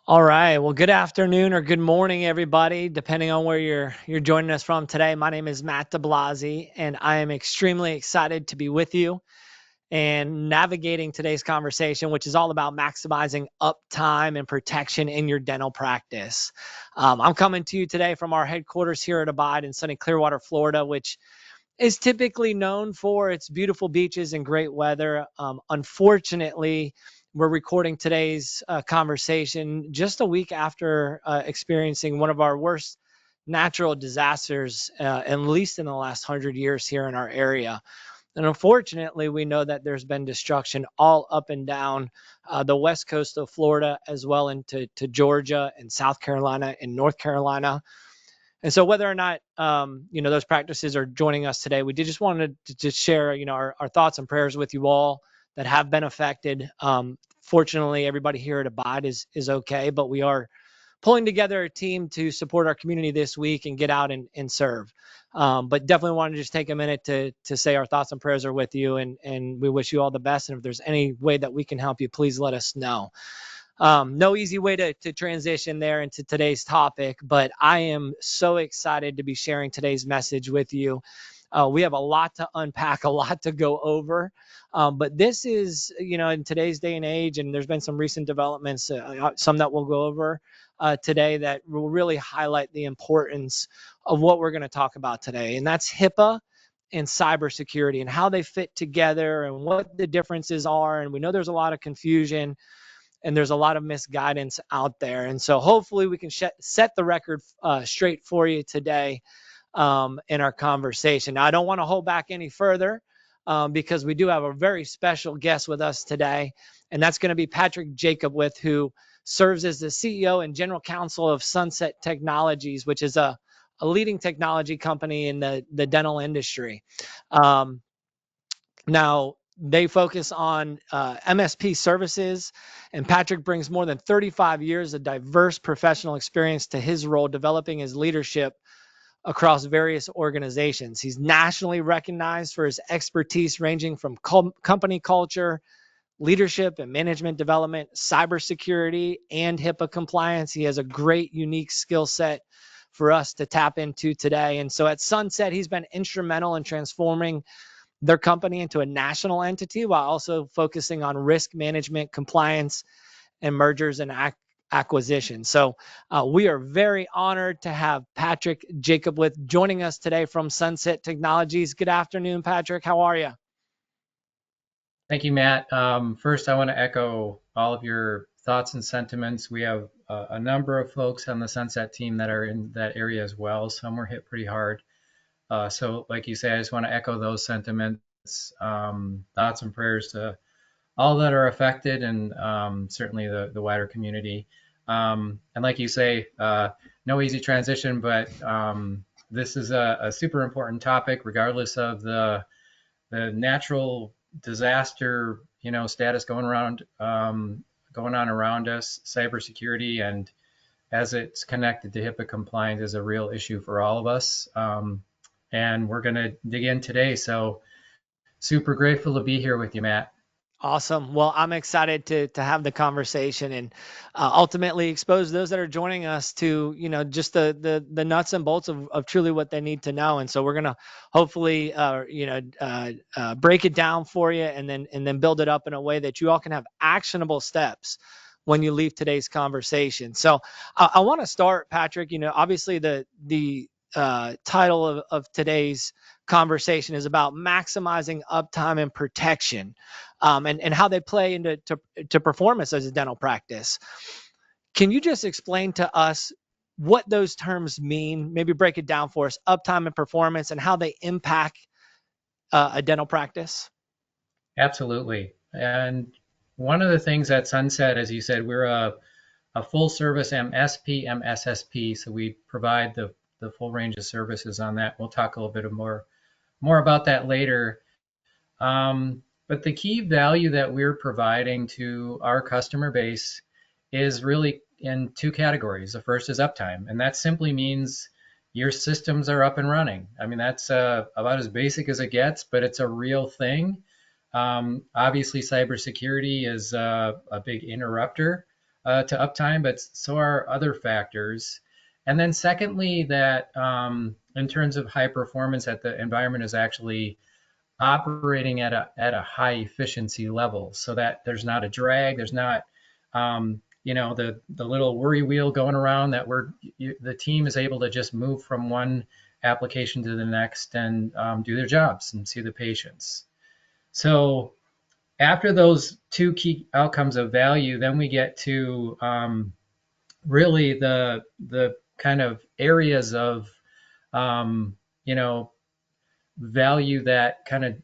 All right. Well, good afternoon or good morning, everybody, depending on where you're joining us from today. My name is Matt DeBlasi, and I am extremely excited to be with you and navigating today's conversation, which is all about maximizing uptime and protection in your dental practice. I'm coming to you today from our headquarters here at Abyde in sunny Clearwater, Florida, which is typically known for its beautiful beaches and great weather. Unfortunately, we're recording today's conversation just a week after experiencing one of our worst natural disasters, at least in the last 100 years here in our area. And unfortunately, we know that there's been destruction all up and down the west coast of Florida, as well into Georgia and South Carolina and North Carolina. And so whether or not those practices are joining us today, we did just wanted to just share our thoughts and prayers with you all that have been affected. Fortunately, everybody here at Abide is okay, but we are pulling together a team to support our community this week and get out and serve. But definitely want to just take a minute to say our thoughts and prayers are with you, and we wish you all the best. And if there's any way that we can help you, please let us know. No easy way to transition there into today's topic, but I am so excited to be sharing today's message with you. We have a lot to unpack, a lot to go over. But this is, in today's day and age, and there's been some recent developments, some that we'll go over today that will really highlight the importance of what we're going to talk about today. And that's HIPAA and cybersecurity and how they fit together and what the differences are. And we know there's a lot of confusion and there's a lot of misguidance out there. And so hopefully we can set the record straight for you today in our conversation. Now, I don't want to hold back any further because we do have a very special guest with us today, and that's going to be Patrick Jacobwith, who serves as the CEO and general counsel of Sunset Technologies, which is a leading technology company in the dental industry. Um, Now, they focus on MSP services, and Patrick brings more than 35 years of diverse professional experience to his role, developing his leadership across various organizations. He's nationally recognized for his expertise ranging from company culture, leadership and management development, cybersecurity, and HIPAA compliance. He has a great, unique skill set for us to tap into today. And so at Sunset, he's been instrumental in transforming their company into a national entity while also focusing on risk management, compliance, and mergers and acquisitions. So we are very honored to have Patrick Jacobwith joining us today from Sunset Technologies. Good afternoon, Patrick. How are you? Thank you, Matt. First, I want to echo all of your thoughts and sentiments. We have a number of folks on the Sunset team that are in that area as well. Some were hit pretty hard. So, like you say, I just want to echo those sentiments. Thoughts and prayers to all that are affected, and certainly the wider community. And like you say, no easy transition, but this is a super important topic, regardless of the natural disaster, status going on around us. Cybersecurity and as it's connected to HIPAA compliance is a real issue for all of us. And we're going to dig in today. So super grateful to be here with you, Matt. Awesome. Well, I'm excited to have the conversation and ultimately expose those that are joining us to just the nuts and bolts of truly what they need to know. And so we're gonna hopefully break it down for you and then build it up in a way that you all can have actionable steps when you leave today's conversation. So I want to start, Patrick. Obviously the title of today's conversation is about maximizing uptime and protection, and how they play into to performance as a dental practice. Can you just explain to us what those terms mean? Maybe break it down for us, uptime and performance, and how they impact a dental practice. Absolutely. And one of the things at Sunset, as you said, we're a full service MSP, MSSP. So we provide the full range of services on that. We'll talk a little bit more about that later. But the key value that we're providing to our customer base is really in two categories. The first is uptime, and that simply means your systems are up and running. I mean, that's about as basic as it gets, but it's a real thing. Obviously, cybersecurity is a big interrupter to uptime, but so are other factors. And then secondly, that in terms of high performance, that the environment is actually operating at a high efficiency level, so that there's not a drag, there's not the little worry wheel going around, that the team is able to just move from one application to the next and do their jobs and see the patients. So after those two key outcomes of value, then we get to really the kind of areas of um, you know value that kind of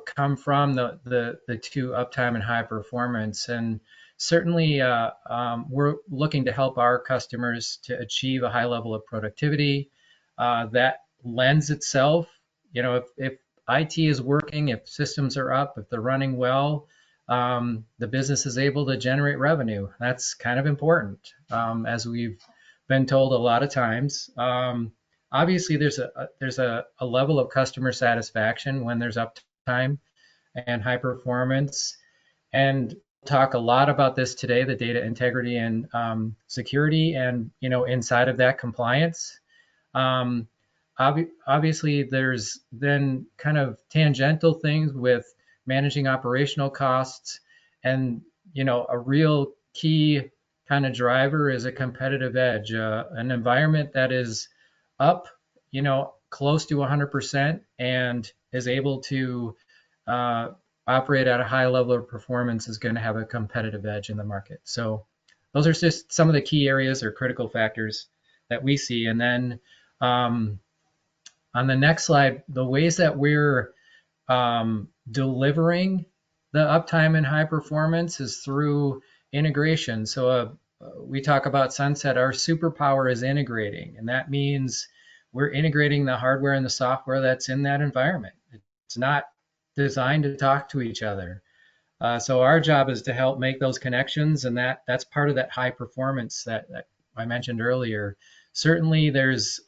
come from the two, uptime and high performance. And certainly, we're looking to help our customers to achieve a high level of productivity. That lends itself, if IT is working, if systems are up, if they're running well, the business is able to generate revenue. That's kind of important, as we've been told a lot of times. Obviously, there's a level of customer satisfaction when there's uptime and high performance. And we'll talk a lot about this today, the data integrity and security, and inside of that, compliance. Um, Obviously, there's then kind of tangential things with managing operational costs, and a real key kind of driver is a competitive edge, an environment that is up, close to 100% and is able to uh, operate at a high level of performance is going to have a competitive edge in the market. So those are just some of the key areas or critical factors that we see. And then um, on the next slide, the ways that we're delivering the uptime and high performance is through integration. So we talk about Sunset. Our superpower is integrating, and that means we're integrating the hardware and the software that's in that environment. It's not designed to talk to each other. So our job is to help make those connections, and that's part of that high performance that I mentioned earlier. Certainly, there's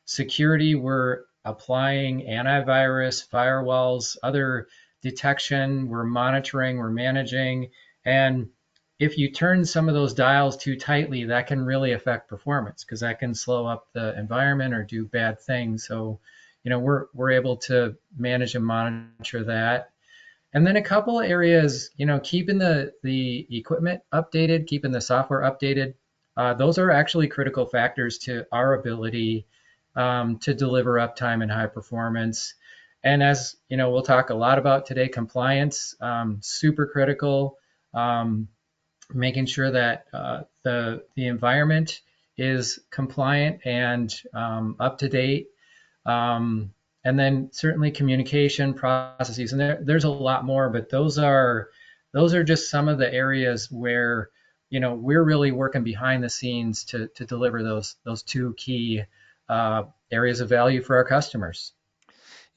security. We're applying antivirus, firewalls, other detection. We're monitoring, we're managing, and if you turn some of those dials too tightly, that can really affect performance, because that can slow up the environment or do bad things. So, we're able to manage and monitor that. And then a couple of areas, keeping the equipment updated, keeping the software updated. Those are actually critical factors to our ability to deliver uptime and high performance. And as we'll talk a lot about today, compliance, super critical. Making sure that the environment is compliant and up to date. And then certainly communication processes, and there's a lot more, but those are just some of the areas where we're really working behind the scenes to deliver those two key areas of value for our customers.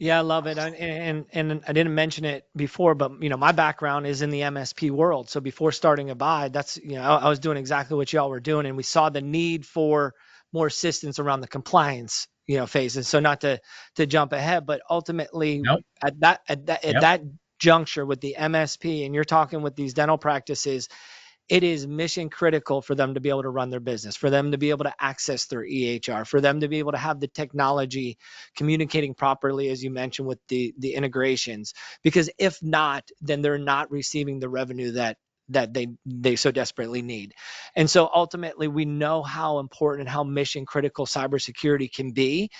Yeah, I love it. And I didn't mention it before, but my background is in the MSP world. So before starting Abide, that's I was doing exactly what y'all were doing, and we saw the need for more assistance around the compliance phase. And so not to jump ahead, but ultimately Nope. at Yep. that juncture with the MSP, and you're talking with these dental practices, it is mission critical for them to be able to run their business, for them to be able to access their EHR, for them to be able to have the technology communicating properly, as you mentioned, with the integrations. Because if not, then they're not receiving the revenue that they so desperately need. And so ultimately, we know how important and how mission critical cybersecurity can be.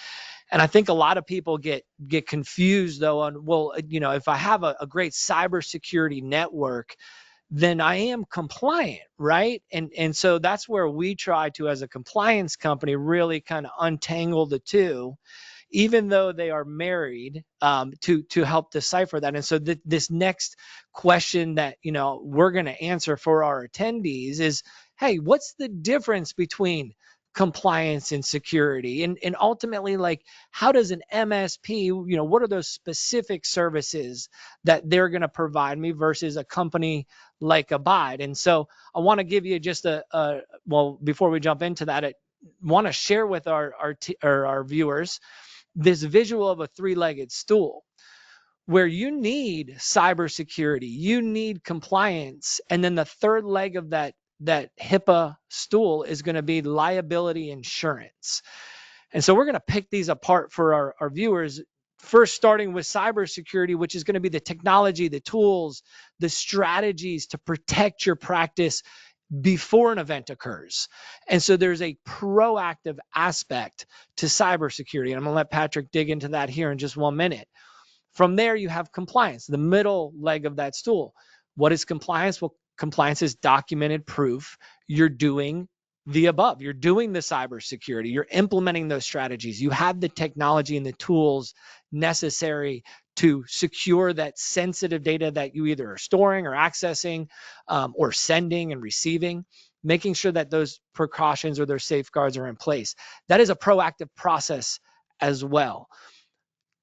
And I think a lot of people get confused though on, well, if I have a great cybersecurity network, then I am compliant, right? And so that's where we try to, as a compliance company, really kind of untangle the two, even though they are married, to help decipher that. And so this next question that we're going to answer for our attendees is, hey, what's the difference between compliance and security, and ultimately, like, how does an MSP, what are those specific services that they're going to provide me versus a company like Abide? And so I want to give you just well, before we jump into that, I want to share with our viewers this visual of a three-legged stool, where you need cybersecurity, you need compliance, and then the third leg of that that HIPAA stool is going to be liability insurance. And so we're going to pick these apart for our viewers. First, starting with cybersecurity, which is going to be the technology, the tools, the strategies to protect your practice before an event occurs. And so there's a proactive aspect to cybersecurity. And I'm going to let Patrick dig into that here in just 1 minute. From there, you have compliance, the middle leg of that stool. What is compliance? Well, compliance is documented proof you're doing the above. You're doing the cybersecurity. You're implementing those strategies. You have the technology and the tools necessary to secure that sensitive data that you either are storing or accessing, or sending and receiving, making sure that those precautions or those safeguards are in place. That is a proactive process as well.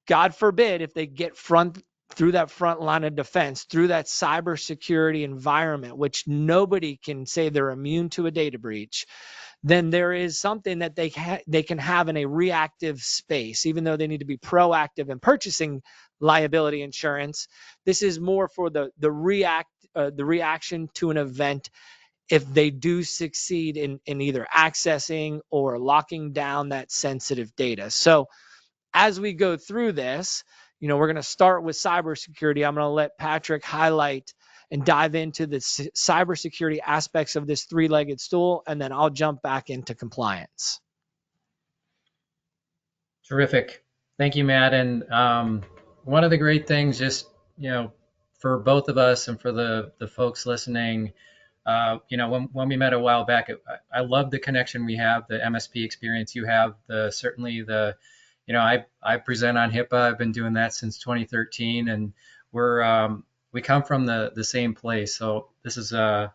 God forbid if they get through that front line of defense, through that cybersecurity environment, which nobody can say they're immune to a data breach, then there is something that they can have in a reactive space, even though they need to be proactive in purchasing liability insurance. This is more for the reaction to an event if they do succeed in either accessing or locking down that sensitive data. So as we go through this, we're going to start with cybersecurity. I'm going to let Patrick highlight and dive into the cybersecurity aspects of this three-legged stool, and then I'll jump back into compliance. Terrific. Thank you, Matt. And one of the great things, just for both of us and for the folks listening, when we met a while back, I love the connection we have, the MSP experience you have, certainly I present on HIPAA. I've been doing that since 2013, and we come from the same place. So this is a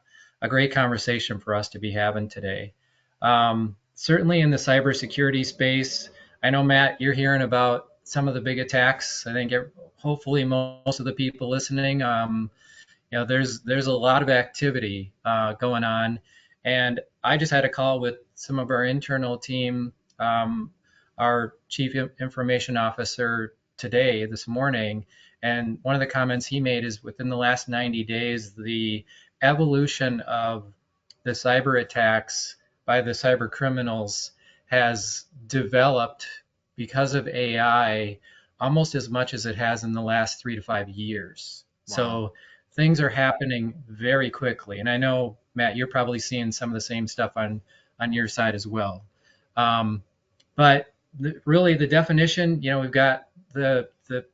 great conversation for us to be having today. Certainly in the cybersecurity space, I know, Matt, you're hearing about some of the big attacks. I think hopefully most of the people listening, there's a lot of activity going on. And I just had a call with some of our internal team, our chief information officer this morning. And one of the comments he made is within the last 90 days, the evolution of the cyber attacks by the cyber criminals has developed because of AI almost as much as it has in the last 3 to 5 years. Wow. So things are happening very quickly. And I know, Matt, you're probably seeing some of the same stuff on your side as well. But really the definition, we've got the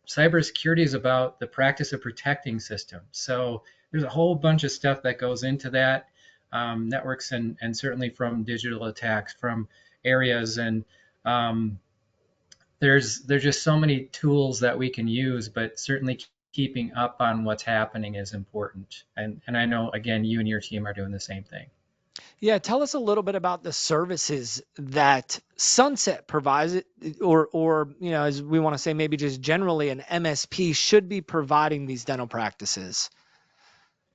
cybersecurity is about the practice of protecting systems. So there's a whole bunch of stuff that goes into that, networks and certainly from digital attacks from areas. And there's just so many tools that we can use, but certainly keeping up on what's happening is important. And I know, again, you and your team are doing the same thing. Yeah, tell us a little bit about the services that Sunset provides, or as we want to say, maybe just generally an MSP should be providing these dental practices.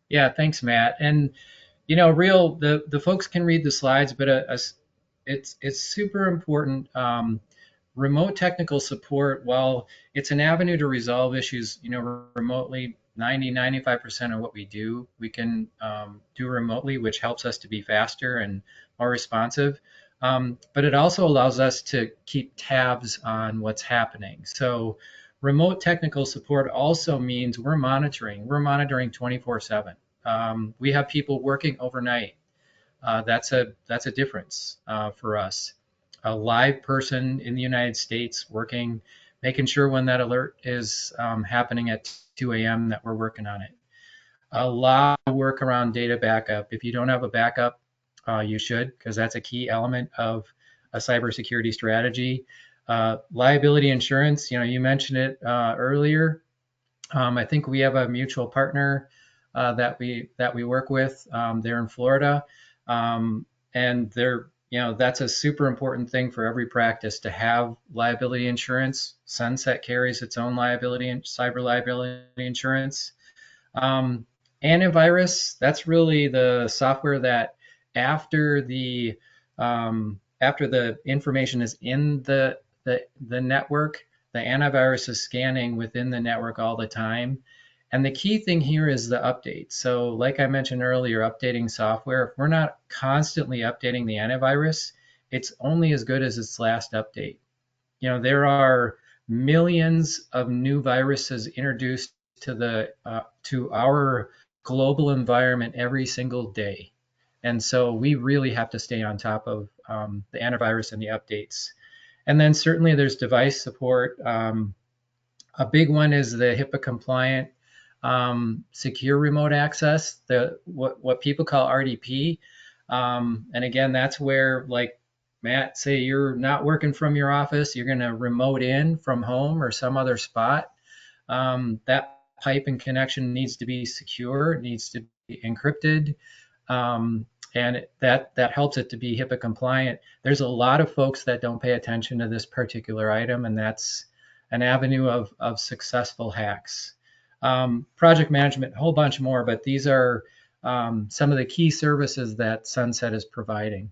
Yeah, thanks, Matt. And the folks can read the slides, but it's super important. Remote technical support, while it's an avenue to resolve issues, remotely, 95% of what we do, we can do remotely, which helps us to be faster and more responsive. But it also allows us to keep tabs on what's happening. So remote technical support also means we're monitoring 24/7. We have people working overnight. That's a difference for us. A live person in the United States working, making sure when that alert is happening at 2 a.m. that we're working on it. A lot of work around data backup. If you don't have a backup, you should, because that's a key element of a cybersecurity strategy. Liability insurance, you mentioned it earlier. I think we have a mutual partner that we work with. They're in Florida, and that's a super important thing for every practice to have liability insurance. Sunset carries its own cyber liability insurance. Antivirus, that's really the software that after the information is in the network, the antivirus is scanning within the network all the time. And the key thing here is the update. So, like I mentioned earlier, updating software, if we're not constantly updating the antivirus, it's only as good as its last update. There are millions of new viruses introduced to our global environment every single day. And so we really have to stay on top of the antivirus and the updates. And then certainly there's device support. A big one is the HIPAA compliant secure remote access, the what people call RDP. And again, that's where, like Matt, say you're not working from your office, you're going to remote in from home or some other spot. That pipe and connection needs to be secure, it needs to be encrypted, and that helps it to be HIPAA compliant. There's a lot of folks that don't pay attention to this particular item, and that's an avenue of successful hacks. Project management, a whole bunch more, but these are some of the key services that Sunset is providing.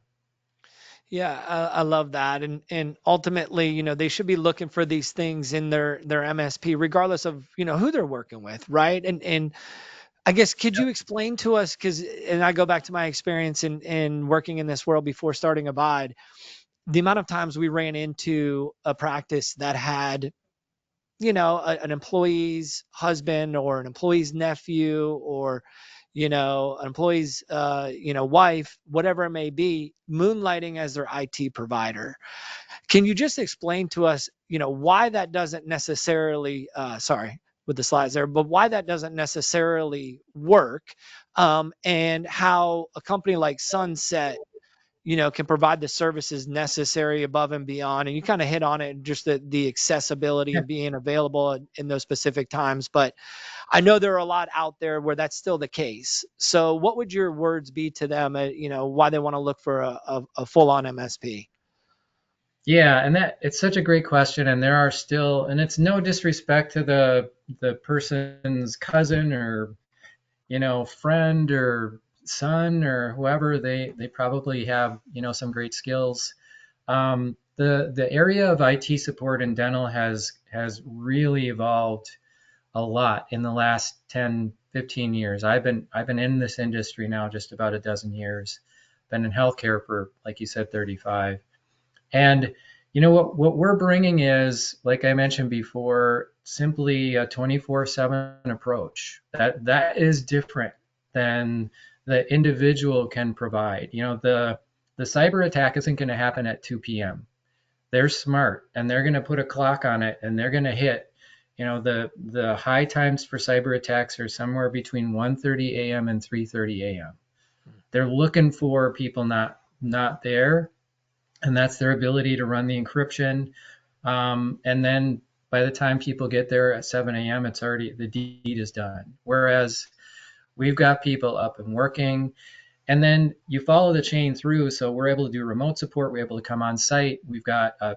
Yeah, I love that, and ultimately, they should be looking for these things in their MSP, regardless of who they're working with, right? And I guess could you explain to us, because and I go back to my experience in working in this world before starting Abide, the amount of times we ran into a practice that had an employee's husband or an employee's nephew or an employee's wife, whatever it may be, moonlighting as their IT provider. Can you just explain to us why that doesn't necessarily sorry with the slides there, but why that doesn't necessarily work, and how a company like Sunset can provide the services necessary above and beyond. And you kind of hit on it, just the accessibility Yeah. and being available in those specific times. But I know there are a lot out there where that's still the case. So what would your words be to them, why they want to look for a full-on MSP? Yeah, and that it's such a great question, and there are still, and it's no disrespect to the person's cousin or friend or son or whoever. They probably have some great skills. The area of IT support in dental has really evolved a lot in the last 10, 15 years. I've been in this industry now just about a dozen years. Been in healthcare for, like you said, 35. And what we're bringing is, like I mentioned before, simply a 24/7 approach. That is different than the individual can provide. The cyber attack isn't going to happen at 2 p.m. They're smart and they're going to put a clock on it and they're going to hit. The high times for cyber attacks are somewhere between 1:30 a.m. and 3:30 a.m. They're looking for people not there, and that's their ability to run the encryption. And then by the time people get there at 7 a.m., it's already, the deed is done. Whereas we've got people up and working, and then you follow the chain through. So we're able to do remote support. We're able to come on site. We've got a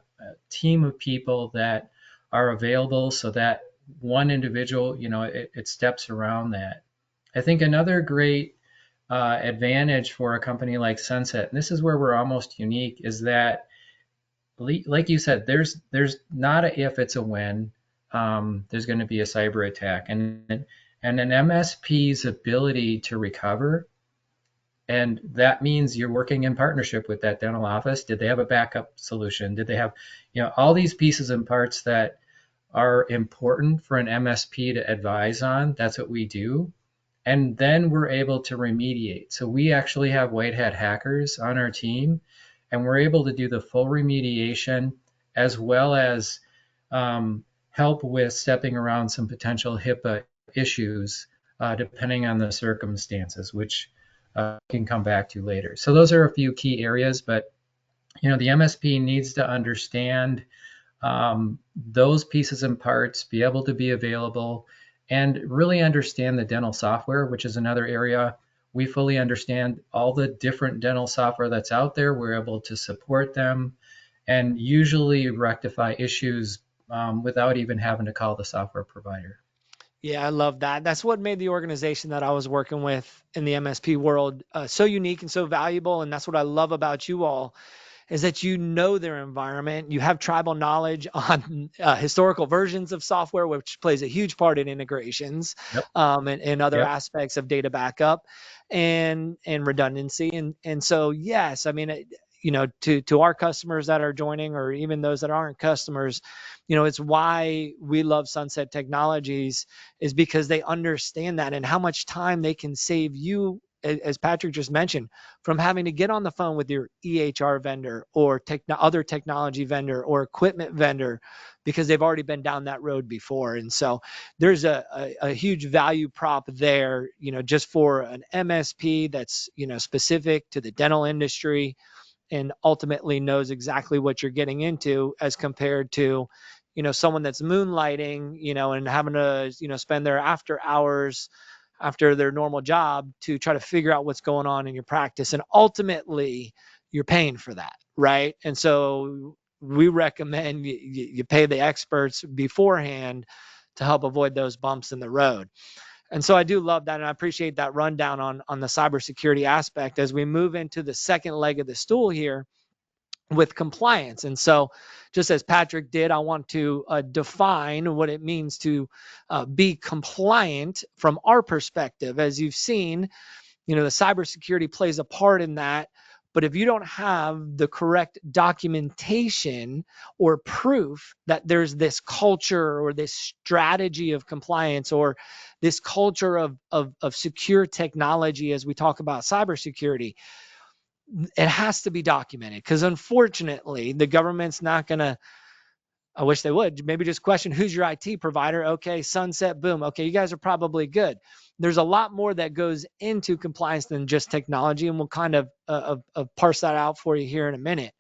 team of people that are available so that one individual, it steps around that. I think another great advantage for a company like Sunset, and this is where we're almost unique, is that, like you said, there's not a if, it's a when. There's going to be a cyber attack, and an MSP's ability to recover, and that means you're working in partnership with that dental office. Did they have a backup solution? Did they have, all these pieces and parts that are important for an MSP to advise on? That's what we do. And then we're able to remediate. So we actually have white hat hackers on our team, and we're able to do the full remediation as well as help with stepping around some potential HIPAA issues, depending on the circumstances, which can come back to later. So those are a few key areas, but the MSP needs to understand those pieces and parts, be able to be available, and really understand the dental software, which is another area. We fully understand all the different dental software that's out there. We're able to support them and usually rectify issues without even having to call the software provider. Yeah, I love that. That's what made the organization that I was working with in the MSP world so unique and so valuable. And that's what I love about you all, is that you know their environment, you have tribal knowledge on historical versions of software, which plays a huge part in integrations, Yep. and other Yep. aspects of data backup and redundancy. And so yes, I mean, to our customers that are joining, or even those that aren't customers, it's why we love Sunset Technologies, is because they understand that and how much time they can save you, as Patrick just mentioned, from having to get on the phone with your EHR vendor or other technology vendor or equipment vendor, because they've already been down that road before. And so there's a huge value prop there, just for an MSP that's, specific to the dental industry and ultimately knows exactly what you're getting into, as compared to, someone that's moonlighting, and having to, spend their after hours after their normal job to try to figure out what's going on in your practice. And ultimately, you're paying for that, right? And so we recommend you pay the experts beforehand to help avoid those bumps in the road. And so I do love that, and I appreciate that rundown on the cybersecurity aspect as we move into the second leg of the stool here with compliance. And so, just as Patrick did, I want to define what it means to be compliant from our perspective. As you've seen, the cybersecurity plays a part in that. But if you don't have the correct documentation or proof that there's this culture or this strategy of compliance, or this culture of secure technology, as we talk about cybersecurity, it has to be documented, because unfortunately the government's not going to, I wish they would, maybe just question who's your IT provider. Okay, Sunset, boom. Okay, you guys are probably good. There's a lot more that goes into compliance than just technology, and we'll kind of parse that out for you here in a minute.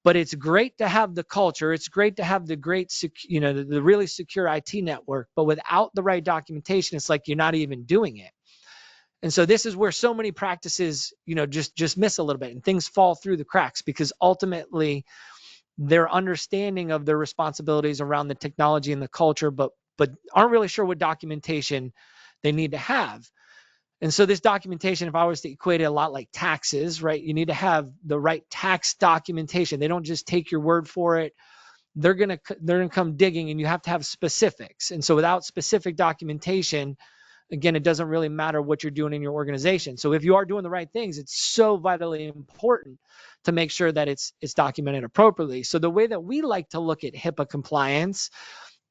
But it's great to have the culture. It's great to have the great, the really secure IT network. But without the right documentation, it's like you're not even doing it. And so this is where so many practices, just miss a little bit, and things fall through the cracks, because ultimately their understanding of their responsibilities around the technology and the culture, but aren't really sure what documentation they need to have. And so this documentation, if I was to equate it a lot like taxes, right? You need to have the right tax documentation. They don't just take your word for it. They're gonna come digging, and you have to have specifics. And so without specific documentation, again, it doesn't really matter what you're doing in your organization. So if you are doing the right things, it's so vitally important to make sure that it's documented appropriately. So the way that we like to look at HIPAA compliance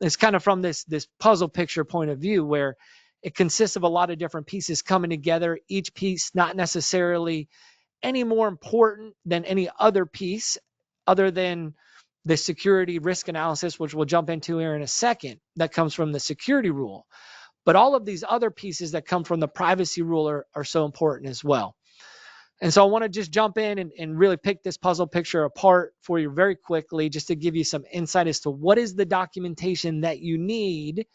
is kind of from this puzzle picture point of view, where it consists of a lot of different pieces coming together, each piece not necessarily any more important than any other piece, other than the security risk analysis, which we'll jump into here in a second, that comes from the security rule. But all of these other pieces that come from the privacy rule are so important as well. And so I want to just jump in and really pick this puzzle picture apart for you very quickly, just to give you some insight as to what is the documentation that you need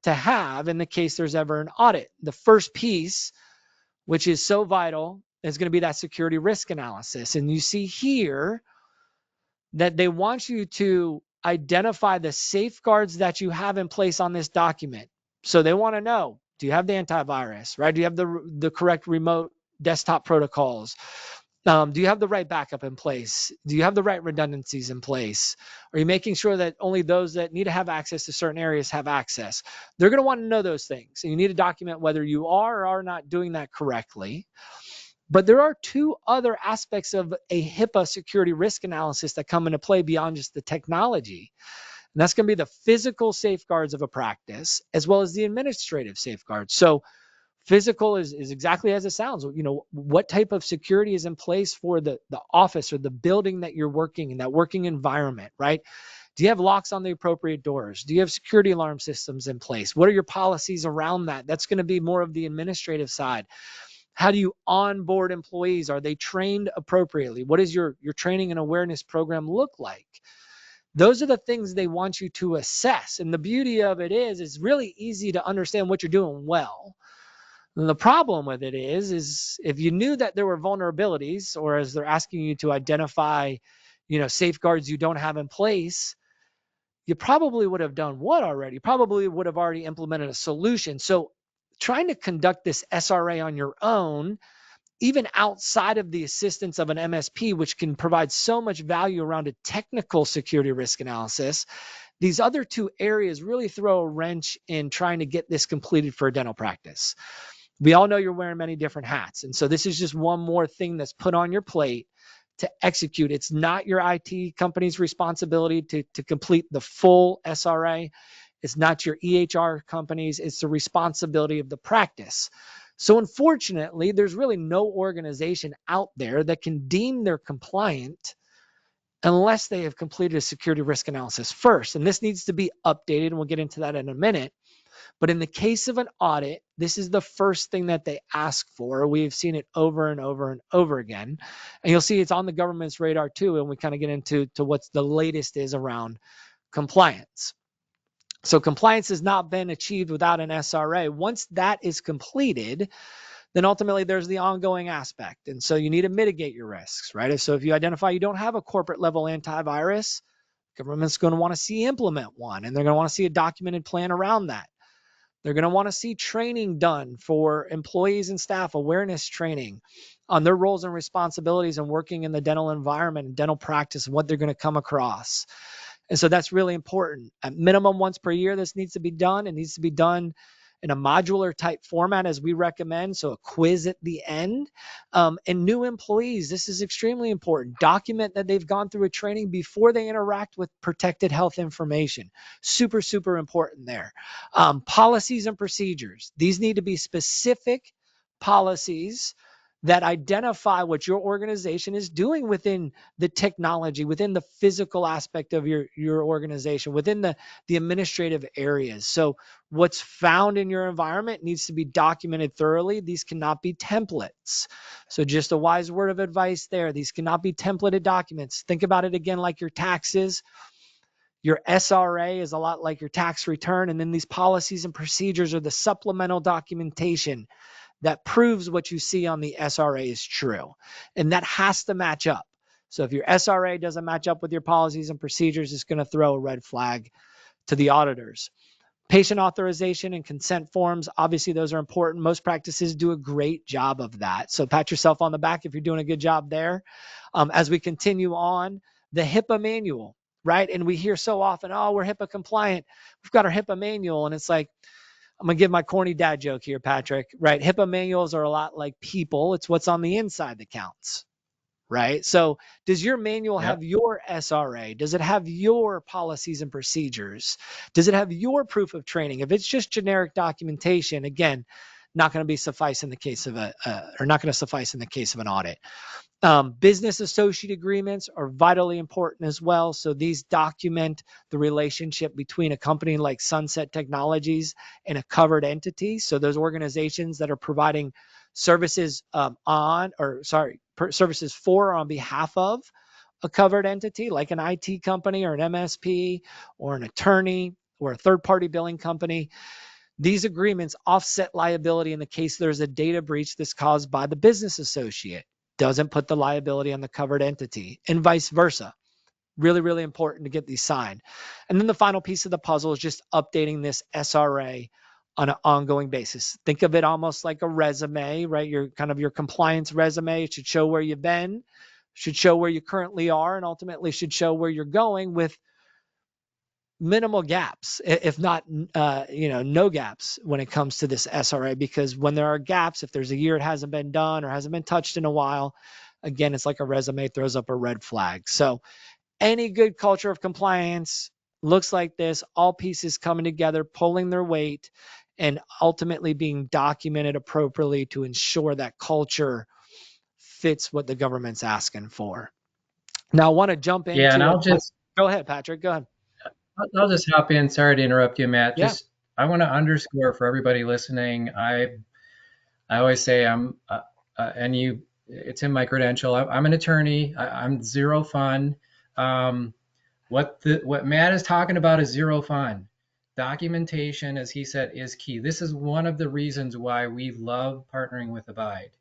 to have in the case there's ever an audit. The first piece, which is so vital, is going to be that security risk analysis. And you see here that they want you to identify the safeguards that you have in place on this document. So they want to know, do you have the antivirus, right? Do you have the correct remote desktop protocols? Do you have the right backup in place? Do you have the right redundancies in place? Are you making sure that only those that need to have access to certain areas have access? They're going to want to know those things. And you need to document whether you are or are not doing that correctly. But there are two other aspects of a HIPAA security risk analysis that come into play beyond just the technology. And that's going to be the physical safeguards of a practice, as well as the administrative safeguards. So physical is exactly as it sounds. What type of security is in place for the office or the building that you're working in, that working environment, right? Do you have locks on the appropriate doors? Do you have security alarm systems in place? What are your policies around that? That's going to be more of the administrative side. How do you onboard employees? Are they trained appropriately? What does your training and awareness program look like? Those are the things they want you to assess. And the beauty of it is it's really easy to understand what you're doing well. And the problem with it is if you knew that there were vulnerabilities, or as they're asking you to identify, safeguards you don't have in place, you probably would have done what already? You probably would have already implemented a solution. So trying to conduct this SRA on your own even outside of the assistance of an MSP, which can provide so much value around a technical security risk analysis, these other two areas really throw a wrench in trying to get this completed for a dental practice. We all know you're wearing many different hats. And so this is just one more thing that's put on your plate to execute. It's not your IT company's responsibility to complete the full SRA. It's not your EHR companies. It's the responsibility of the practice. So unfortunately, there's really no organization out there that can deem they're compliant unless they have completed a security risk analysis first. And this needs to be updated, and we'll get into that in a minute. But in the case of an audit, this is the first thing that they ask for. We've seen it over and over and over again. And you'll see it's on the government's radar too. And we kind of get into what's the latest is around compliance. So compliance has not been achieved without an SRA. Once that is completed, then ultimately there's the ongoing aspect. And so you need to mitigate your risks, right? So if you identify you don't have a corporate level antivirus, government's going to want to see implement one, and they're going to want to see a documented plan around that. They're going to want to see training done for employees and staff, awareness training on their roles and responsibilities and working in the dental environment and dental practice and what they're going to come across. And so that's really important. At minimum once per year, this needs to be done. It needs to be done in a modular type format as we recommend. So a quiz at the end. And new employees, this is extremely important. Document that they've gone through a training before they interact with protected health information. Super, super important there. Policies and procedures. These need to be specific policies that identify what your organization is doing within the technology, within the physical aspect of your organization, within the administrative areas. So what's found in your environment needs to be documented thoroughly. These cannot be templates. So just a wise word of advice there. These cannot be templated documents. Think about it again like your taxes. Your SRA is a lot like your tax return. And then these policies and procedures are the supplemental documentation that proves what you see on the SRA is true. And that has to match up. So if your SRA doesn't match up with your policies and procedures, it's going to throw a red flag to the auditors. Patient authorization and consent forms, obviously those are important. Most practices do a great job of that. So pat yourself on the back if you're doing a good job there. As we continue on, the HIPAA manual, right? And we hear so often, oh, we're HIPAA compliant. We've got our HIPAA manual. And it's like, I'm going to give my corny dad joke here, Patrick, right? HIPAA manuals are a lot like people. It's what's on the inside that counts, right? So does your manual have your SRA? Does it have your policies and procedures? Does it have your proof of training? If it's just generic documentation, again, not going to be suffice in the case of not going to suffice in the case of an audit. Business associate agreements are vitally important as well. So these document the relationship between a company like Sunset Technologies and a covered entity. So those organizations that are providing services services for or on behalf of a covered entity, like an IT company or an MSP or an attorney or a third-party billing company. These agreements offset liability in the case there's a data breach that's caused by the business associate. Doesn't put the liability on the covered entity, and vice versa. Really, really important to get these signed. And then the final piece of the puzzle is just updating this SRA on an ongoing basis. Think of it almost like a resume, right? Your kind of your compliance resume. It should show where you've been, should show where you currently are, and ultimately should show where you're going with minimal gaps, if not, no gaps when it comes to this SRA, because when there are gaps, if there's a year it hasn't been done or hasn't been touched in a while, again, it's like a resume throws up a red flag. So any good culture of compliance looks like this, all pieces coming together, pulling their weight, and ultimately being documented appropriately to ensure that culture fits what the government's asking for. Now, I want to jump Yeah, and into it. Go ahead, Patrick. Go ahead. I'll just hop in. Sorry to interrupt you, Matt. Yeah. Just I want to underscore for everybody listening. I always say and it's in my credential. I'm an attorney. I'm zero fun. What Matt is talking about is zero fun. Documentation, as he said, is key. This is one of the reasons why we love partnering with Abyde,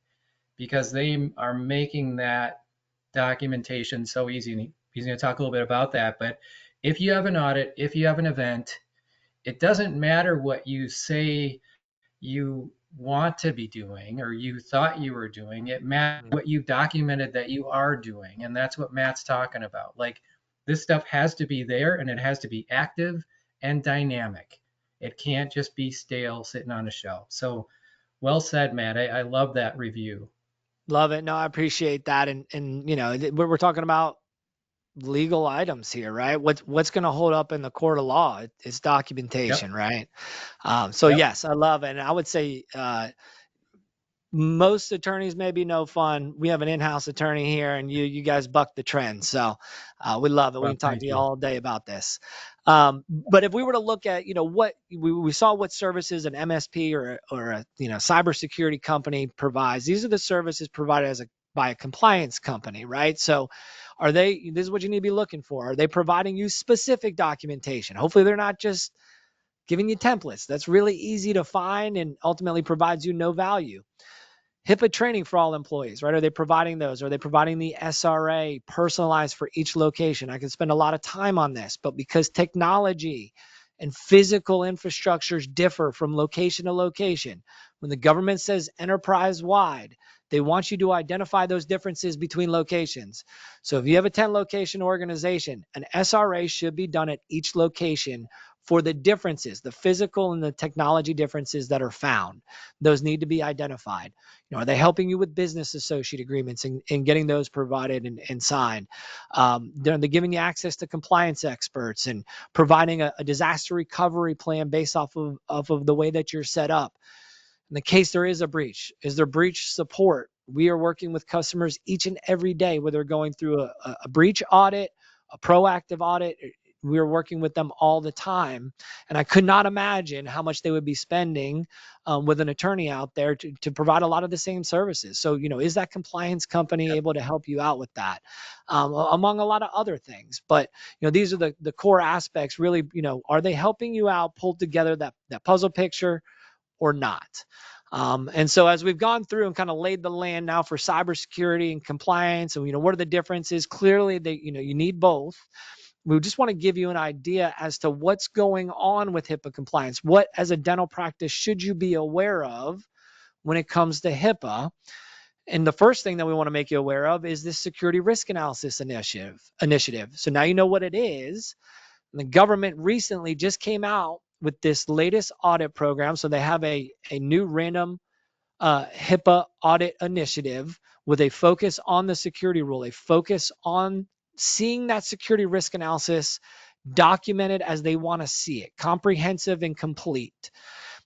because they are making that documentation so easy. And he's going to talk a little bit about that. But if you have an audit, if you have an event, it doesn't matter what you say you want to be doing or you thought you were doing. It matters what you documented that you are doing. And that's what Matt's talking about. Like this stuff has to be there and it has to be active and dynamic. It can't just be stale sitting on a shelf. So well said, Matt. I love that review. Love it. No, I appreciate that. And we're talking about legal items here, right? What's going to hold up in the court of law? It's Yep. documentation, right? So Yep. yes, I love it. And I would say most attorneys may be no fun. We have an in-house attorney here, and you guys buck the trend. So we love it. We Well, can talk thank to you you. all day about this. But if we were to look at, what we saw, what services an MSP or a cybersecurity company provides. These are the services provided by a compliance company, right? So this is what you need to be looking for. Are they providing you specific documentation? Hopefully they're not just giving you templates. That's really easy to find and ultimately provides you no value. HIPAA training for all employees, right? Are they providing those? Are they providing the SRA personalized for each location? I could spend a lot of time on this, but because technology and physical infrastructures differ from location to location, when the government says enterprise wide, they want you to identify those differences between locations. So if you have a 10 location organization, an SRA should be done at each location for the differences, the physical and the technology differences that are found. Those need to be identified. Are they helping you with business associate agreements and getting those provided and signed? They're giving you access to compliance experts and providing a disaster recovery plan based off of the way that you're set up. In the case there is a breach, is there breach support? We are working with customers each and every day, whether they're going through a breach audit, a proactive audit. We are working with them all the time. And I could not imagine how much they would be spending with an attorney out there to provide a lot of the same services. So, is that compliance company Yep. able to help you out with that? Among a lot of other things. But, these are the core aspects really, are they helping you out, pull together that puzzle picture or not? And so as we've gone through and kind of laid the land now for cybersecurity and compliance, and what are the differences? Clearly, you need both. We just want to give you an idea as to what's going on with HIPAA compliance. What, as a dental practice, should you be aware of when it comes to HIPAA? And the first thing that we want to make you aware of is this security risk analysis initiative. So now you know what it is. The government recently just came out with this latest audit program. So they have a new random HIPAA audit initiative with a focus on the security rule, a focus on seeing that security risk analysis documented as they want to see it, comprehensive and complete.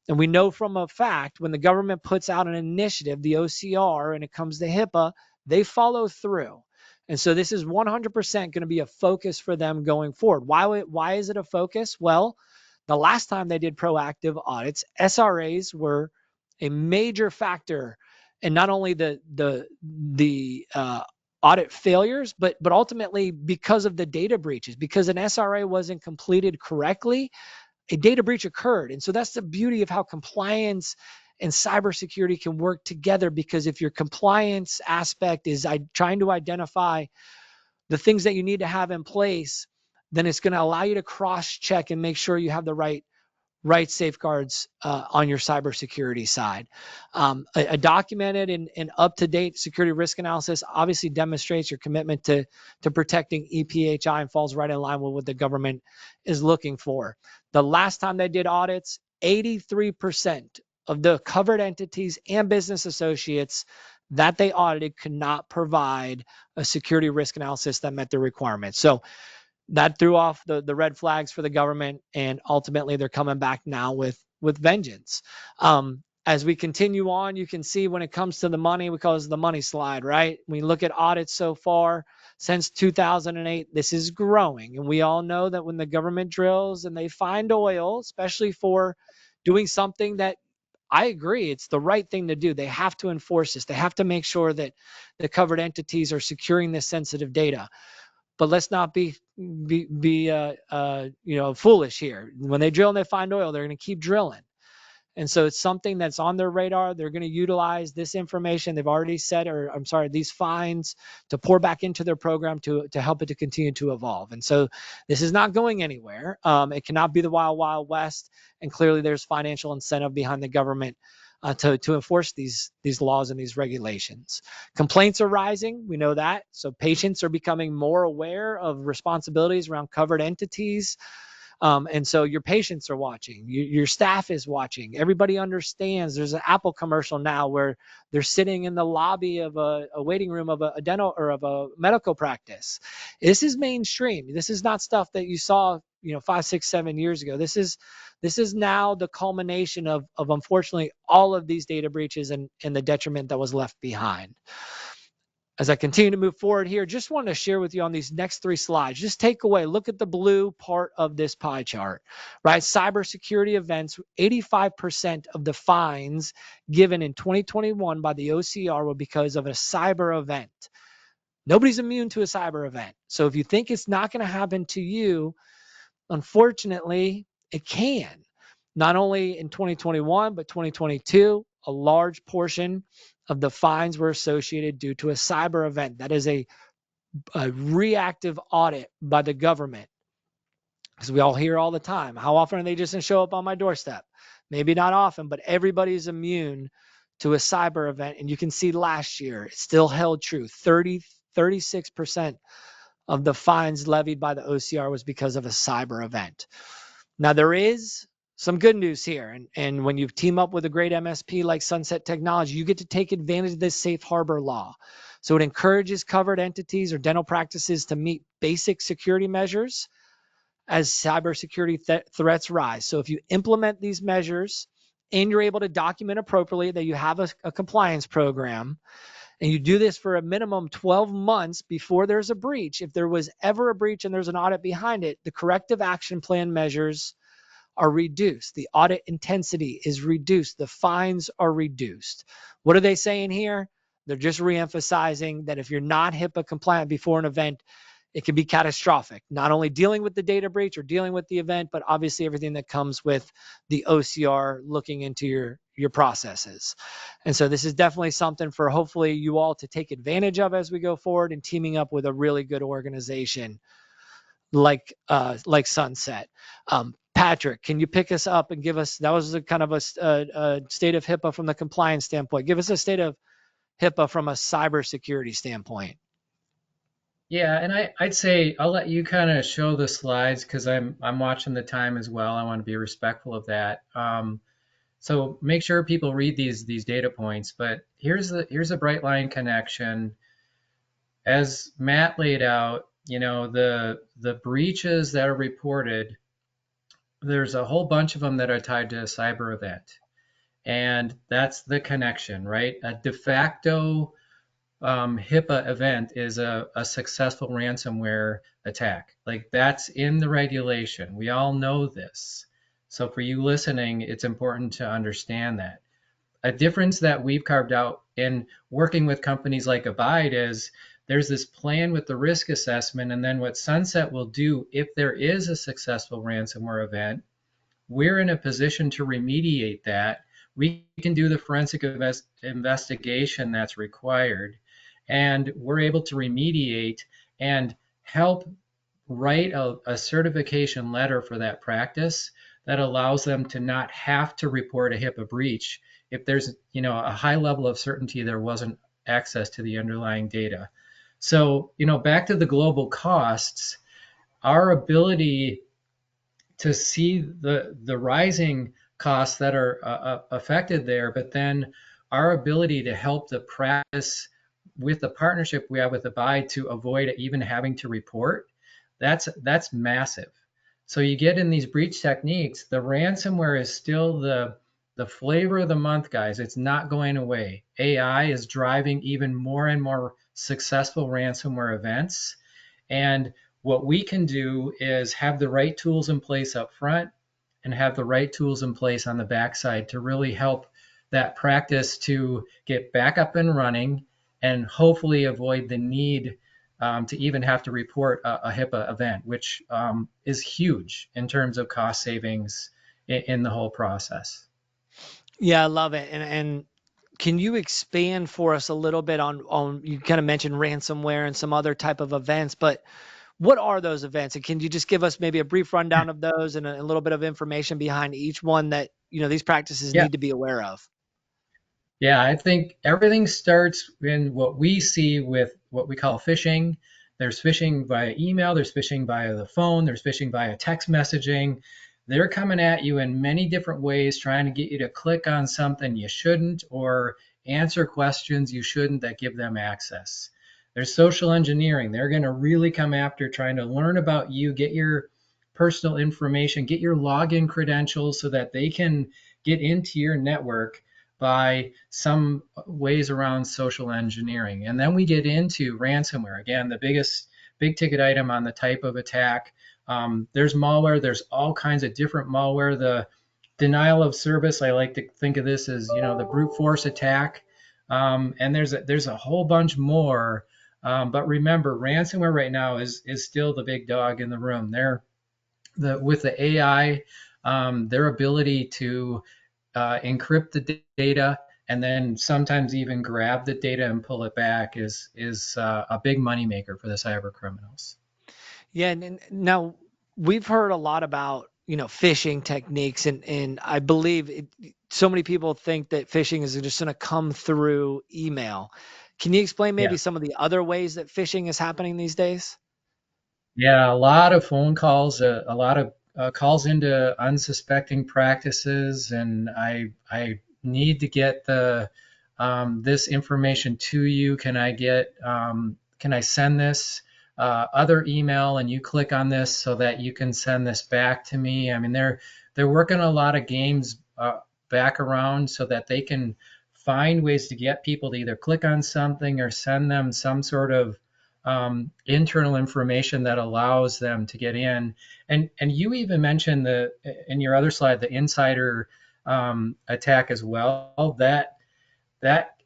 And we know from a fact when the government puts out an initiative, the OCR, and it comes to HIPAA, they follow through. And so this is 100% going to be a focus for them going forward. Why is it a focus? Well, the last time they did proactive audits, SRAs were a major factor in not only the audit failures, but ultimately because of the data breaches, because an SRA wasn't completed correctly, a data breach occurred. And so that's the beauty of how compliance and cybersecurity can work together, because if your compliance aspect is trying to identify the things that you need to have in place, then it's going to allow you to cross check and make sure you have the right safeguards on your cybersecurity side. A documented and up-to-date security risk analysis obviously demonstrates your commitment to protecting EPHI and falls right in line with what the government is looking for. The last time they did audits, 83% of the covered entities and business associates that they audited could not provide a security risk analysis that met their requirements. So that threw off the red flags for the government, and ultimately they're coming back now with vengeance. As we continue on, you can see when it comes to the money, we call it the money slide, right? When you look at audits so far since 2008, this is growing, and we all know that when the government drills and they find oil, especially for doing something that I agree, it's the right thing to do. They have to enforce this. They have to make sure that the covered entities are securing this sensitive data. But let's not be foolish here. When they drill and they find oil, they're going to keep drilling. And so it's something that's on their radar. They're going to utilize this information they've already said, or I'm sorry, these fines to pour back into their program to help it to continue to evolve. And so this is not going anywhere. It cannot be the wild, wild west. And clearly there's financial incentive behind the government to enforce these laws and these regulations. Complaints are rising. We know that. So patients are becoming more aware of responsibilities around covered entities. And so your patients are watching, your staff is watching. Everybody understands. There's an Apple commercial now where they're sitting in the lobby of a waiting room of a dental or of a medical practice. This is mainstream. This is not stuff that you saw, 5, 6, 7 years ago. This is now the culmination of unfortunately all of these data breaches and the detriment that was left behind. As I continue to move forward here, just want to share with you on these next 3 slides. Just take away, look at the blue part of this pie chart, right? Cybersecurity events, 85% of the fines given in 2021 by the OCR were because of a cyber event. Nobody's immune to a cyber event. So if you think it's not going to happen to you, unfortunately, it can. Not only in 2021, but 2022, a large portion of the fines were associated due to a cyber event. That is a reactive audit by the government. Because we all hear all the time, how often are they just going to show up on my doorstep? Maybe not often, but everybody's immune to a cyber event. And you can see last year, it still held true. 36% of the fines levied by the OCR was because of a cyber event. Now, there is some good news here. And when you team up with a great MSP like Sunset Technology, you get to take advantage of this safe harbor law. So it encourages covered entities or dental practices to meet basic security measures as cybersecurity threats rise. So if you implement these measures and you're able to document appropriately that you have a compliance program, and you do this for a minimum 12 months before there's a breach, if there was ever a breach and there's an audit behind it, the corrective action plan measures are reduced. The audit intensity is reduced. The fines are reduced. What are they saying here? They're just reemphasizing that if you're not HIPAA compliant before an event, it can be catastrophic. Not only dealing with the data breach or dealing with the event, but obviously everything that comes with the OCR looking into your processes. And so this is definitely something for hopefully you all to take advantage of as we go forward and teaming up with a really good organization like Sunset. Patrick, can you pick us up and give us, that was a kind of a state of HIPAA from the compliance standpoint. Give us a state of HIPAA from a cybersecurity standpoint. Yeah, and I'd say I'll let you kind of show the slides because I'm watching the time as well. I want to be respectful of that. So make sure people read these data points. But here's a bright line connection. As Matt laid out, the breaches that are reported, there's a whole bunch of them that are tied to a cyber event. And that's the connection, right? A de facto HIPAA event is a successful ransomware attack. Like that's in the regulation. We all know this. So for you listening, it's important to understand that. A difference that we've carved out in working with companies like Abyde is there's this plan with the risk assessment, and then what Sunset will do if there is a successful ransomware event, we're in a position to remediate that. We can do the forensic investigation that's required, and we're able to remediate and help write a certification letter for that practice that allows them to not have to report a HIPAA breach if there's a high level of certainty there wasn't access to the underlying data. So back to the global costs, our ability to see the rising costs that are affected there, but then our ability to help the practice with the partnership we have with Abyde to avoid even having to report, that's massive. So you get in these breach techniques, the ransomware is still the flavor of the month, guys. It's not going away. AI is driving even more and more successful ransomware events. And what we can do is have the right tools in place up front and have the right tools in place on the backside to really help that practice to get back up and running and hopefully avoid the need to even have to report a HIPAA event, which is huge in terms of cost savings in the whole process. Yeah, I love it. And can you expand for us a little bit on you kind of mentioned ransomware and some other type of events, but what are those events? And can you just give us maybe a brief rundown of those and a little bit of information behind each one that, these practices Yeah. need to be aware of? Yeah, I think everything starts in what we see with what we call phishing. There's phishing via email, there's phishing via the phone, there's phishing via text messaging. They're coming at you in many different ways, trying to get you to click on something you shouldn't or answer questions you shouldn't that give them access. There's social engineering. They're going to really come after trying to learn about you, get your personal information, get your login credentials so that they can get into your network by some ways around social engineering. And then we get into ransomware. Again, the biggest big ticket item on the type of attack. There's malware. There's all kinds of different malware. The denial of service. I like to think of this as the brute force attack. And there's a whole bunch more. But remember, ransomware right now is still the big dog in the room. With the AI, their ability to encrypt the data and then sometimes even grab the data and pull it back is a big moneymaker for the cyber criminals. Yeah, and now we've heard a lot about, phishing techniques and I believe so many people think that phishing is just going to come through email. Can you explain maybe Yeah. some of the other ways that phishing is happening these days? Yeah, a lot of phone calls, a lot of calls into unsuspecting practices, and I need to get the this information to you. Can I send this other email, and you click on this so that you can send this back to me? I mean, they're working a lot of games back around so that they can find ways to get people to either click on something or send them some sort of internal information that allows them to get in. And you even mentioned in your other slide the insider attack as well. That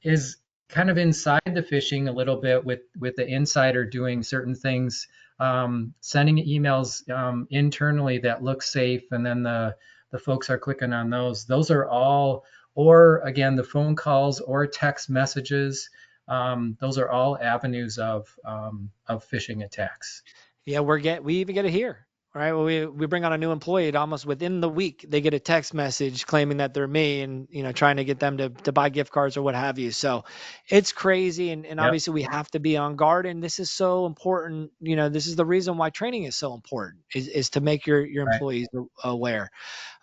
is kind of inside the phishing a little bit with the insider doing certain things, sending emails internally that look safe, and then the folks are clicking on those. Those are all, or again, the phone calls or text messages. Those are all avenues of phishing attacks. Yeah, we even get it here. Right. Well, we bring on a new employee, and almost within the week they get a text message claiming that they're me and trying to get them to buy gift cards or what have you. So it's crazy and Yep. obviously we have to be on guard, and this is so important. This is the reason why training is so important is to make your Right. employees aware.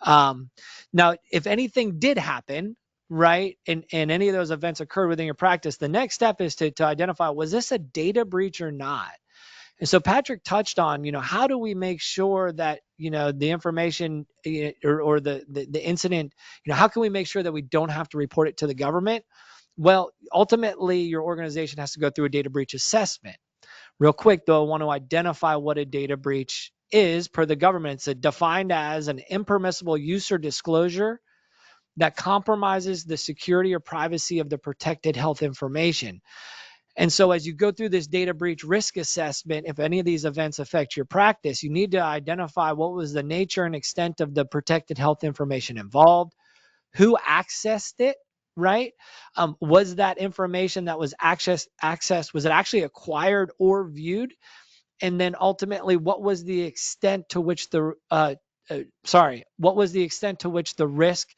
Um, Now, if anything did happen, right, and any of those events occurred within your practice, the next step is to identify, was this a data breach or not? And so Patrick touched on, how do we make sure that, the information or the incident, how can we make sure that we don't have to report it to the government? Well, ultimately, your organization has to go through a data breach assessment. Real quick, though, I want to identify what a data breach is per the government. It's defined as an impermissible use or disclosure that compromises the security or privacy of the protected health information. And so, as you go through this data breach risk assessment, if any of these events affect your practice, you need to identify what was the nature and extent of the protected health information involved, who accessed it, right? Was that information that was accessed, was it actually acquired or viewed? And then ultimately, what was the extent to which what was the extent to which the risk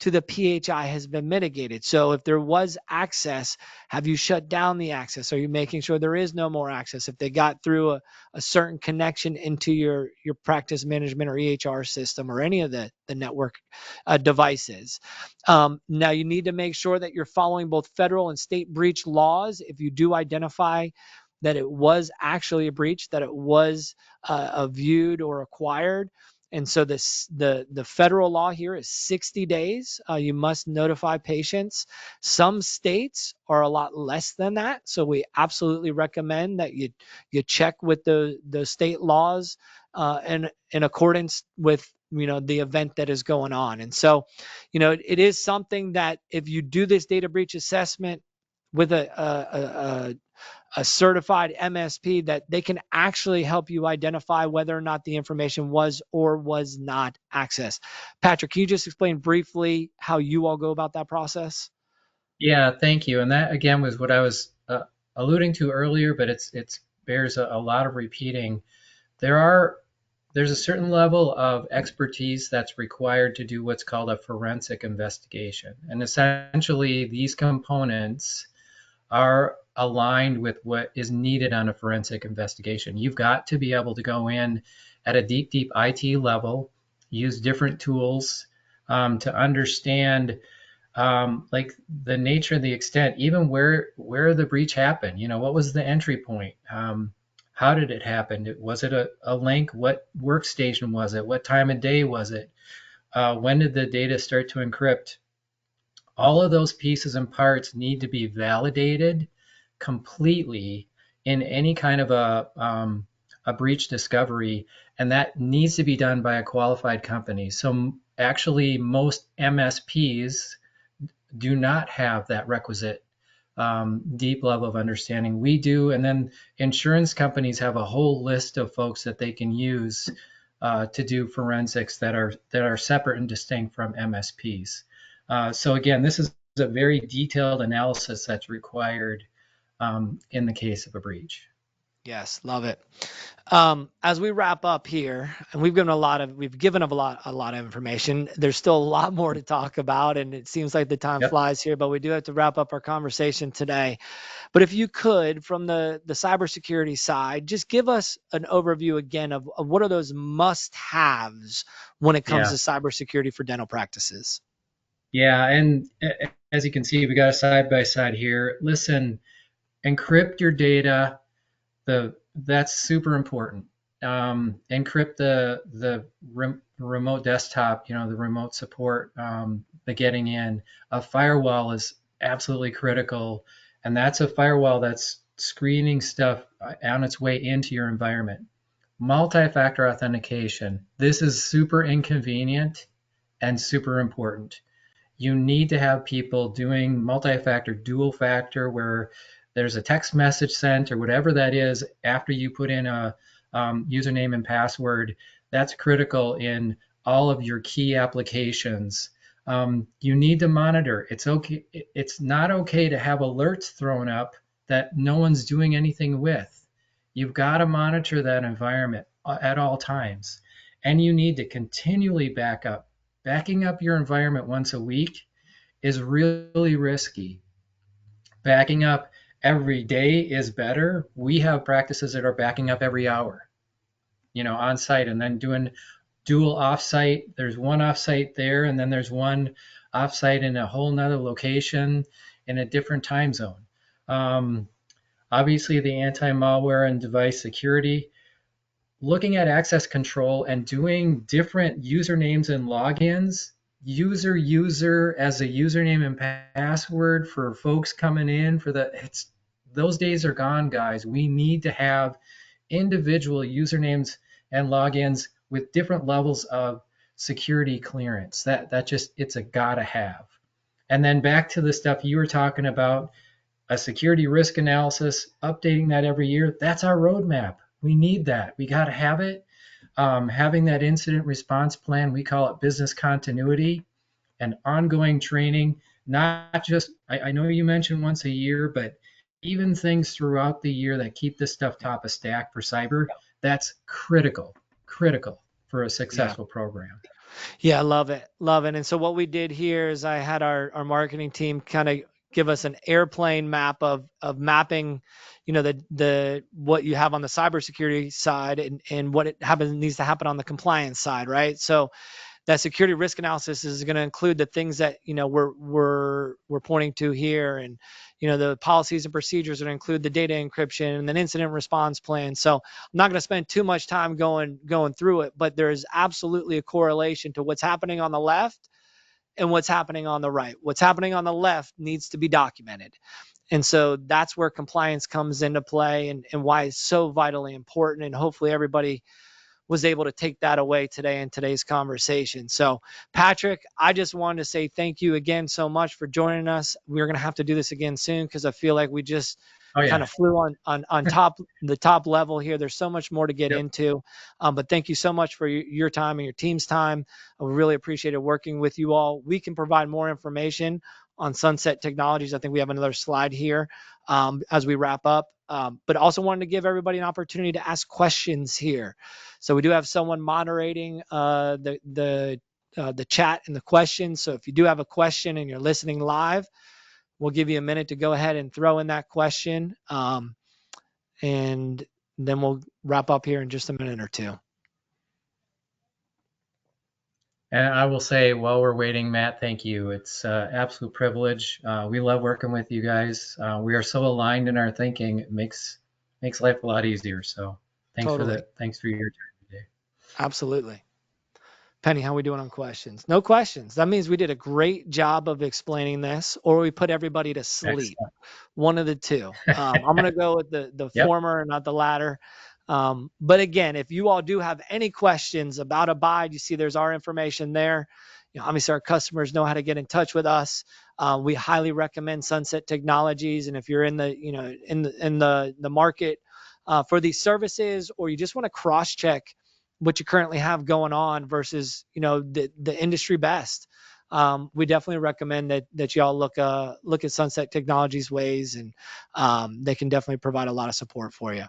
to the PHI has been mitigated? So if there was access, have you shut down the access? Are you making sure there is no more access? If they got through a certain connection into your practice management or EHR system or any of the network devices. Now you need to make sure that you're following both federal and state breach laws. If you do identify that it was actually a breach, that it was viewed or acquired. And so the federal law here is 60 days. You must notify patients. Some states are a lot less than that, so we absolutely recommend that you check with the state laws in accordance with the event that is going on. And so, it is something that if you do this data breach assessment with a certified MSP that they can actually help you identify whether or not the information was or was not accessed. Patrick, can you just explain briefly how you all go about that process? Yeah, thank you. And that again was what I was alluding to earlier, but it's bears a lot of repeating. There are there's a certain level of expertise that's required to do what's called a forensic investigation. And essentially, these components are aligned with what is needed on a forensic investigation. You've got to be able to go in at a deep IT level, use different tools to understand like the nature and the extent, even where the breach happened. You know, what was the entry point? How did it happen? Was it a link? What workstation was it? What time of day was it? When did the data start to encrypt? All of those pieces and parts need to be validated completely in any kind of a breach discovery, and that needs to be done by a qualified company. So actually, most MSPs do not have that requisite deep level of understanding. We do, and then insurance companies have a whole list of folks that they can use to do forensics that are separate and distinct from MSPs. So again, this is a very detailed analysis that's required in the case of a breach. Yes, love it. As we wrap up here, and we've given a lot of information. There's still a lot more to talk about, and it seems like the time Yep. flies here, but we do have to wrap up our conversation today. But if you could, from the cybersecurity side, just give us an overview again of what are those must-haves when it comes Yeah. to cybersecurity for dental practices. Yeah. And as you can see, we got a side by side here. Listen, encrypt your data. That's super important. Encrypt the remote desktop, the remote support, the getting in. A firewall is absolutely critical, and that's a firewall that's screening stuff on its way into your environment. Multi-factor authentication. This is super inconvenient and super important. You need to have people doing multi-factor, dual factor, where there's a text message sent or whatever that is after you put in a username and password. That's critical in all of your key applications. You need to monitor. It's okay. It's not okay to have alerts thrown up that no one's doing anything with. You've got to monitor that environment at all times, and you need to continually back up. Backing up your environment once a week is really risky. Backing up every day is better. We have practices that are backing up every hour, on site, and then doing dual offsite. There's one offsite there, and then there's one offsite in a whole nother location in a different time zone. Um, Obviously, the anti-malware and device security, looking at access control and doing different usernames and logins, user as a username and password for folks coming in for those days are gone, guys. We need to have individual usernames and logins with different levels of security clearance. That just, it's a gotta have. And then back to the stuff you were talking about, a security risk analysis, updating that every year. That's our roadmap. We need that. We got to have it. Having that incident response plan, we call it business continuity and ongoing training. Not just, I know you mentioned once a year, but even things throughout the year that keep this stuff top of stack for cyber, that's critical for a Yeah. successful program. Yeah, love it. Love it. And so what we did here is I had our marketing team kind of give us an airplane map of mapping, the what you have on the cybersecurity side and what it happens needs to happen on the compliance side, right? So that security risk analysis is going to include the things that we're pointing to here, and the policies and procedures are going to include the data encryption and an incident response plan. So I'm not going to spend too much time going through it, but there is absolutely a correlation to what's happening on the left and what's happening on the right. What's happening on the left needs to be documented. And so that's where compliance comes into play, and why it's so vitally important. And hopefully everybody was able to take that away today in today's conversation. So, Patrick, I just wanted to say thank you again so much for joining us. We're going to have to do this again soon because I feel like we just Oh kind yeah. of flew on the top level here. There's so much more to get Yep. into, but thank you so much for your time and your team's time. I really appreciated working with you all. We can provide more information on Sunset Technologies. I think we have another slide here as we wrap up. But also wanted to give everybody an opportunity to ask questions here. So we do have someone moderating the chat and the questions. So if you do have a question and you're listening live, we'll give you a minute to go ahead and throw in that question, and then we'll wrap up here in just a minute or two. And I will say, while we're waiting, Matt, thank you. It's absolute privilege. We love working with you guys. We are so aligned in our thinking. It makes life a lot easier. So thanks for Totally. that. Thanks for your time today. Absolutely. Penny, how are we doing on questions? No questions. That means we did a great job of explaining this, or we put everybody to sleep. Excellent. One of the two. I'm going to go with the Yep. former and not the latter. But again, if you all do have any questions about Abide, you see there's our information there. Obviously our customers know how to get in touch with us. We highly recommend Sunset Technologies, and if you're in the market for these services, or you just want to cross check what you currently have going on versus the industry best, we definitely recommend that y'all look at Sunset Technologies ways, and they can definitely provide a lot of support for you.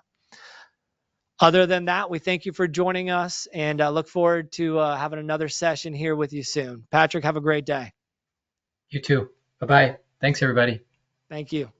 Other than that, we thank you for joining us, and look forward to having another session here with you soon. Patrick, have a great day. You too. Bye bye. Thanks, everybody. Thank you.